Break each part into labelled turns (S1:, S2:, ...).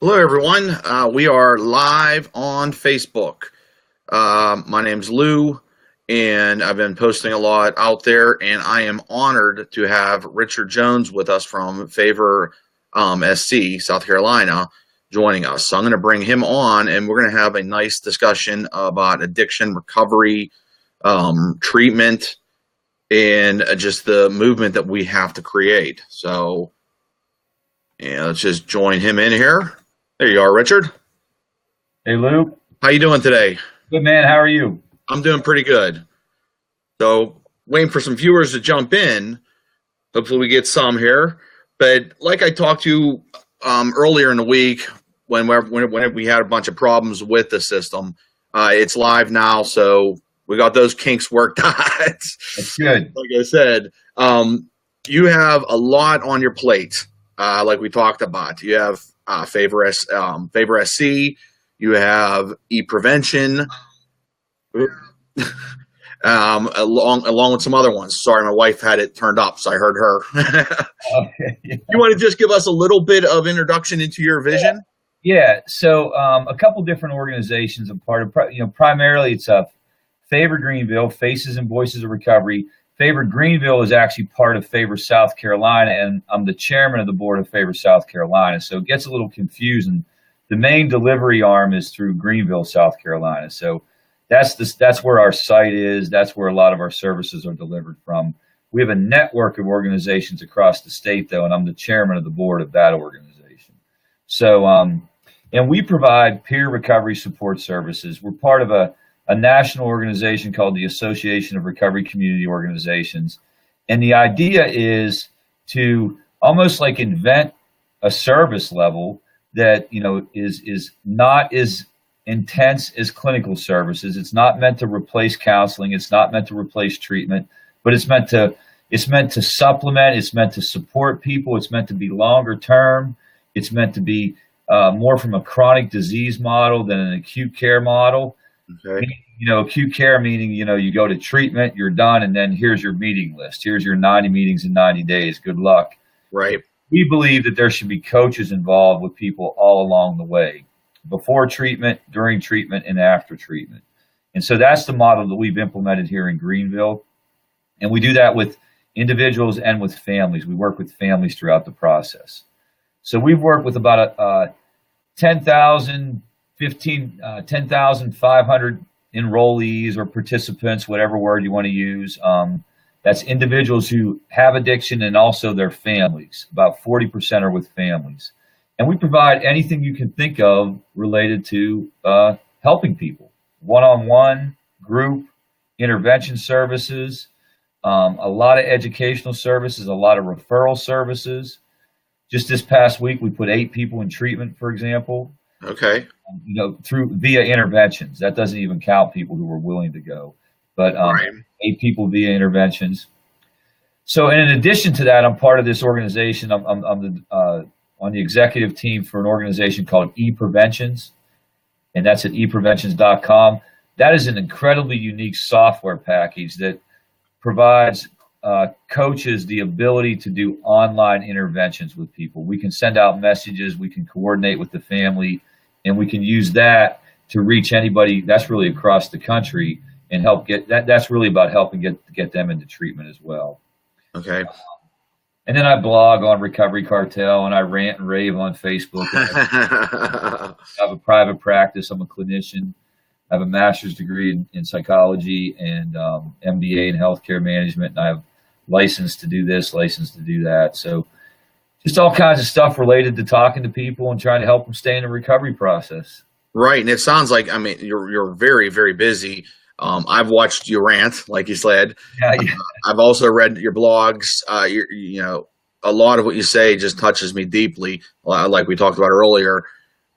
S1: Hello, everyone. We are live on Facebook. My name's Lou, and I've been posting a lot out there, and I am honored to have Richard Jones with us from Favor SC, South Carolina, joining us. So I'm going to bring him on, and we're going to have a nice discussion about addiction recovery, treatment, and just the movement that we have to create. So let's just join him in here. There you are, Richard.
S2: Hey, Lou.
S1: How you doing today?
S2: Good, man. How are you?
S1: I'm doing pretty good. So waiting for some viewers to jump in. Hopefully we get some here. But like I talked to you earlier in the week when we had a bunch of problems with the system, it's live now. So we got those kinks worked out.
S2: That's good.
S1: Like I said, you have a lot on your plate, like we talked about. You have Favor SC, you have ePrevention, along with some other ones. Sorry, my wife had it turned up, so I heard her.
S2: Okay. Yeah.
S1: You want to just give us a little bit of introduction into your vision?
S2: Yeah. So a couple different organizations I'm part of. Primarily it's Favor Greenville, Faces and Voices of Recovery. Favor Greenville is actually part of Favor South Carolina, and I'm the chairman of the board of Favor South Carolina. So it gets a little confusing. The main delivery arm is through Greenville, South Carolina. So that's where our site is. That's where a lot of our services are delivered from. We have a network of organizations across the state, though, and I'm the chairman of the board of that organization. So, and we provide peer recovery support services. We're part of a national organization called the Association of Recovery Community Organizations. And the idea is to almost like invent a service level that, is not as intense as clinical services. It's not meant to replace counseling. It's not meant to replace treatment, but it's meant to supplement. It's meant to support people. It's meant to be longer term. It's meant to be more from a chronic disease model than an acute care model.
S1: Okay.
S2: Acute care meaning, you go to treatment, you're done, and then here's your meeting list. Here's your 90 meetings in 90 days. Good luck.
S1: Right.
S2: We believe that there should be coaches involved with people all along the way, before treatment, during treatment, and after treatment. And so that's the model that we've implemented here in Greenville. And we do that with individuals and with families. We work with families throughout the process. So we've worked with about 10,500 enrollees or participants, whatever word you want to use. That's individuals who have addiction and also their families. About 40% are with families. And we provide anything you can think of related to helping people. One-on-one, group, intervention services, a lot of educational services, a lot of referral services. Just this past week, we put 8 people in treatment, for example.
S1: Okay.
S2: Via interventions. That doesn't even count people who were willing to go, but
S1: Right.
S2: 8 people via interventions. So, and in addition to that, I'm part of this organization. I'm on the executive team for an organization called ePreventions, and that's at ePreventions.com. That is an incredibly unique software package that provides coaches the ability to do online interventions with people. We can send out messages, we can coordinate with the family, and we can use that to reach anybody that's really across the country and help get that. That's really about helping get them into treatment as well.
S1: Okay.
S2: And then I blog on Recovery Cartel, and I rant and rave on Facebook. I have a private practice. I'm a clinician. I have a master's degree in psychology and MBA in healthcare management, and I have license to do this, license to do that. So just all kinds of stuff related to talking to people and trying to help them stay in the recovery process.
S1: Right. And it sounds like, you're very, very busy. I've watched you rant, like you said.
S2: Yeah.
S1: I've also read your blogs. A lot of what you say just touches me deeply, like we talked about earlier.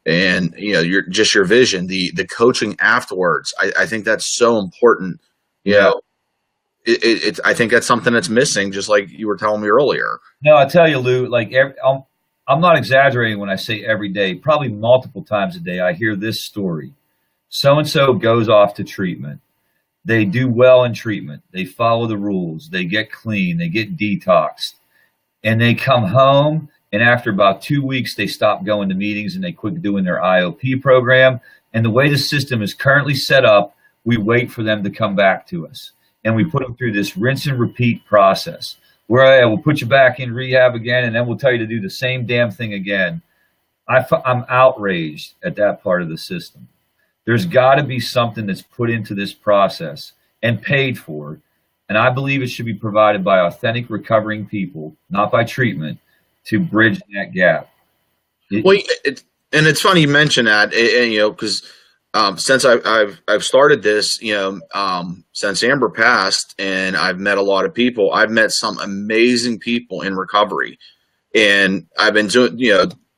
S1: And, your vision, the coaching afterwards. I think that's so important. I think that's something that's missing, just like you were telling me earlier.
S2: No, I tell you, Lou, I'm not exaggerating when I say every day, probably multiple times a day, I hear this story. So-and-so goes off to treatment. They do well in treatment. They follow the rules. They get clean. They get detoxed. And they come home And after about 2 weeks, they stopped going to meetings and they quit doing their IOP program. And the way the system is currently set up, we wait for them to come back to us. And we put them through this rinse and repeat process where we'll put you back in rehab again, and then we'll tell you to do the same damn thing again. I'm outraged at that part of the system. There's got to be something that's put into this process and paid for. And I believe it should be provided by authentic recovering people, not by treatment, to bridge that gap.
S1: And it's funny you mention that, because since I've started this, since Amber passed, and I've met a lot of people. I've met some amazing people in recovery, and I've been doing,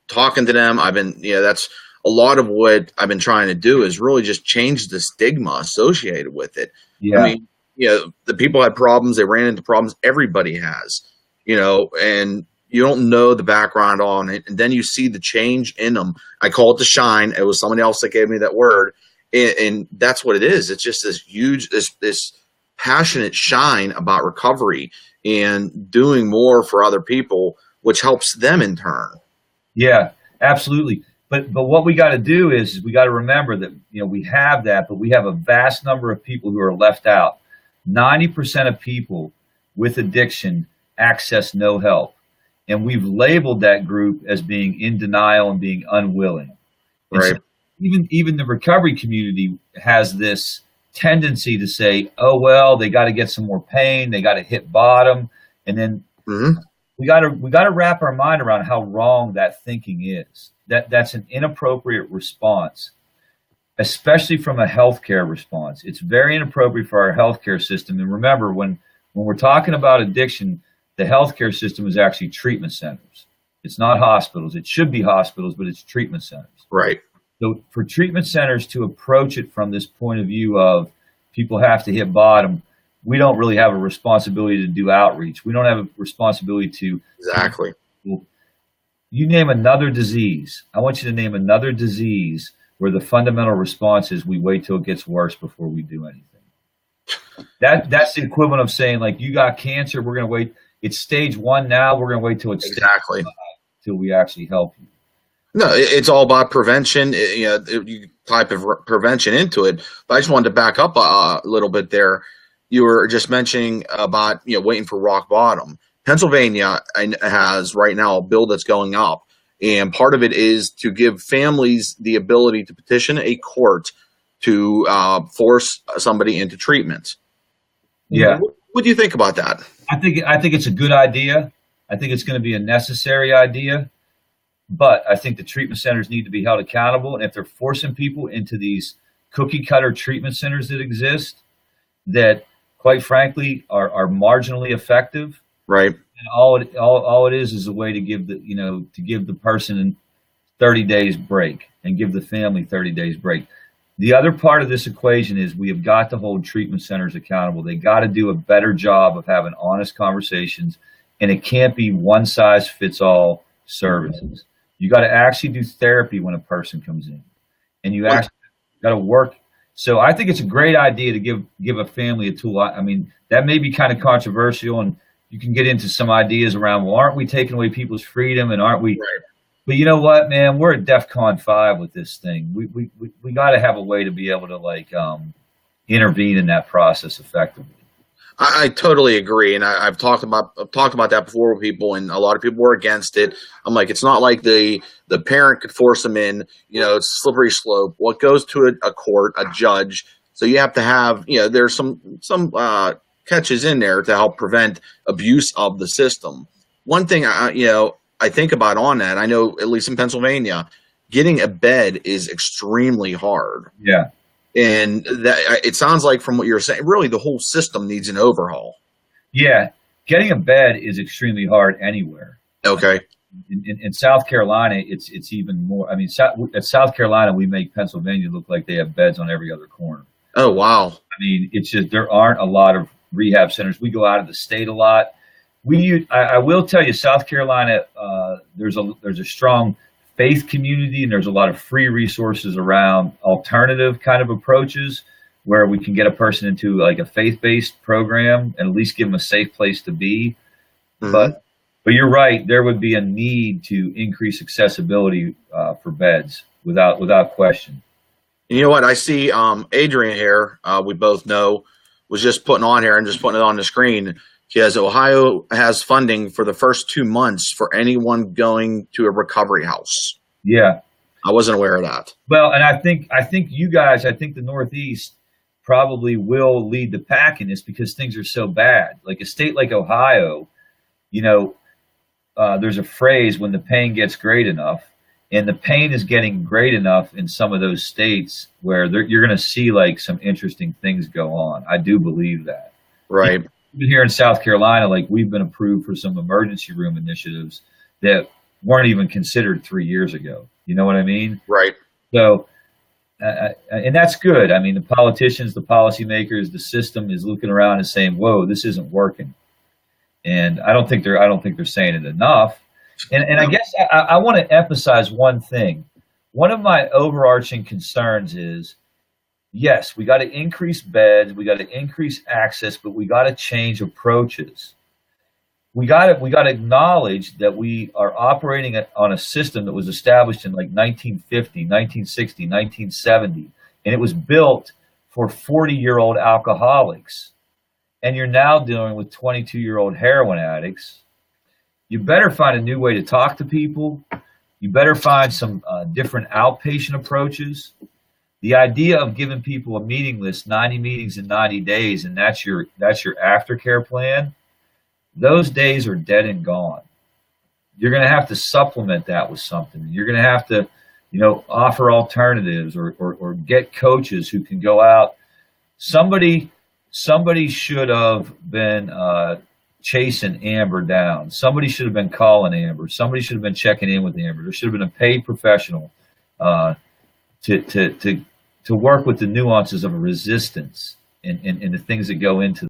S1: talking to them. I've been, that's a lot of what I've been trying to do is really just change the stigma associated with it.
S2: Yeah.
S1: I mean, the people had problems. They ran into problems. Everybody has, and you don't know the background on it. And then you see the change in them. I call it the shine. It was somebody else that gave me that word. And that's what it is. It's just this huge, this passionate shine about recovery and doing more for other people, which helps them in turn.
S2: Yeah, absolutely. But what we got to do is we got to remember that, we have that, but we have a vast number of people who are left out. 90% of people with addiction access no help. And we've labeled that group as being in denial and being unwilling. And
S1: right.
S2: So even the recovery community has this tendency to say, oh, well, they got to get some more pain. They got to hit bottom. And then we got to wrap our mind around how wrong that thinking is. That's an inappropriate response, especially from a healthcare response. It's very inappropriate for our healthcare system. And remember, when we're talking about addiction, the healthcare system is actually treatment centers. It's not hospitals. It should be hospitals, but it's treatment centers.
S1: Right.
S2: So for treatment centers to approach it from this point of view of people have to hit bottom, we don't really have a responsibility to do outreach. We don't have a responsibility to.
S1: Exactly.
S2: You name another disease. I want you to name another disease where the fundamental response is we wait till it gets worse before we do anything. That's the equivalent of saying, like, you got cancer, we're going to wait. It's stage 1 now. We're going to wait till it's
S1: exactly
S2: till we actually help you.
S1: No, it's all about prevention. You type of prevention into it. But I just wanted to back up a little bit there. You were just mentioning about waiting for rock bottom. Pennsylvania has right now a bill that's going up, and part of it is to give families the ability to petition a court to force somebody into treatment.
S2: Yeah.
S1: What do you think about that?
S2: I think it's a good idea. I think it's going to be a necessary idea, but I think the treatment centers need to be held accountable. And if they're forcing people into these cookie cutter treatment centers that exist, that quite frankly are marginally effective,
S1: right?
S2: And all it is a way to give the person 30 days break and give the family 30 days break. The other part of this equation is we have got to hold treatment centers accountable. They got to do a better job of having honest conversations, and it can't be one size fits all services. You got to actually do therapy when a person comes in, and you actually got to work. So I think it's a great idea to give a family a tool. I mean, that may be kind of controversial, and you can get into some ideas around, well, aren't we taking away people's freedom, and aren't we? Right. But you know what, man? We're at DEFCON 5 with this thing. We got to have a way to be able to intervene in that process effectively.
S1: I totally agree, and I've talked about that before with people, and a lot of people were against it. I'm like, it's not like the parent could force them in. It's a slippery slope. What goes to a court, a judge. So you have to have there's some catches in there to help prevent abuse of the system. One thing I think about on that, I know at least in Pennsylvania, getting a bed is extremely hard.
S2: Yeah.
S1: And that it sounds like from what you're saying, really the whole system needs an overhaul.
S2: Yeah. Getting a bed is extremely hard anywhere.
S1: Okay.
S2: In South Carolina, it's even more. I mean, at South Carolina, we make Pennsylvania look like they have beds on every other corner.
S1: Oh, wow.
S2: I mean, it's just there aren't a lot of rehab centers. We go out of the state a lot. I will tell you, South Carolina, there's a strong faith community, and there's a lot of free resources around alternative kind of approaches where we can get a person into like a faith-based program and at least give them a safe place to be. Mm-hmm. But But you're right. There would be a need to increase accessibility for beds without question.
S1: And you know what? I see Adrian here, we both know, was just putting on here and just putting it on the screen. He has Ohio has funding for the first 2 months for anyone going to a recovery house.
S2: Yeah.
S1: I wasn't aware of that.
S2: Well, and I think you guys, I think the Northeast probably will lead the pack in this because things are so bad. Like a state like Ohio, you know, there's a phrase when the pain gets great enough, and the pain is getting great enough in some of those states where you're going to see like some interesting things go on. I do believe that.
S1: Right.
S2: Even here in South Carolina, like we've been approved for some emergency room initiatives that weren't even considered 3 years ago. You know what I mean?
S1: Right.
S2: So, and that's good. I mean, the politicians, the policymakers, the system is looking around and saying, "Whoa, this isn't working." And I don't think they're saying it enough. And I guess I want to emphasize one thing. One of my overarching concerns is, yes, we got to increase beds, we got to increase access, but we got to change approaches. We got to acknowledge that we are operating on a system that was established in like 1950, 1960, 1970, and it was built for 40-year-old alcoholics. And you're now dealing with 22-year-old heroin addicts. You better find a new way to talk to people. You better find some different outpatient approaches. The idea of giving people a meeting list, 90 meetings in 90 days, and that's your aftercare plan, those days are dead and gone. You're going to have to supplement that with something. You're going to have to, offer alternatives or get coaches who can go out. Somebody should have been chasing Amber down. Somebody should have been calling Amber. Somebody should have been checking in with Amber. There should have been a paid professional to work with the nuances of a resistance and the things that go into